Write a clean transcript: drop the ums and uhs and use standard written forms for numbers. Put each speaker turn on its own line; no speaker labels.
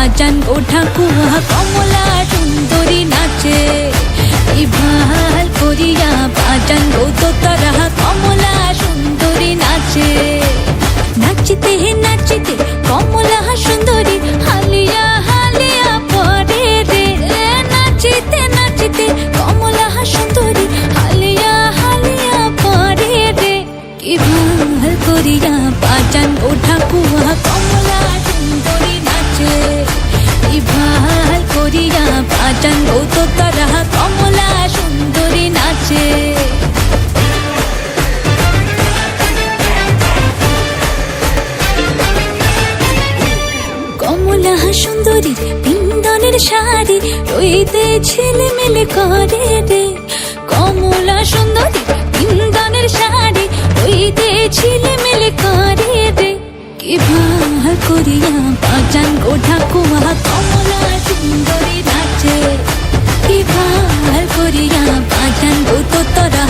বাজান গো ঠাকুয়া কমলা সুন্দরী নাচে ভাল করিয়া বাজান গো দোতারা কমলা সুন্দরী নাচে নাচিতে নাচিতে কমলা সুন্দরী হালিয়া হালিয়া পরে রে নাচিতে নাচিতে কমলা সুন্দরী হালিয়া হালিয়া পরে রে কি ভাল করিয়া বাজান গো ঠাকুয়া কমলা সুন্দরী নাচে ভাল করিয়া বাজান গো দোতারা কমলা সুন্দরী নাচে কমলা সুন্দরী পিন্দনের শাড়ি রইতে ছেলেমেলে করে রে কমলা সুন্দরী পিন্দনের শাড়ি রইতে ছেলেমেলে করে রে কি ভাল করিয়া বাজান গো ঠাকুয়া কমলা সুন্দরী নাচে কি ভাল করিয়া বাজান গো তোরা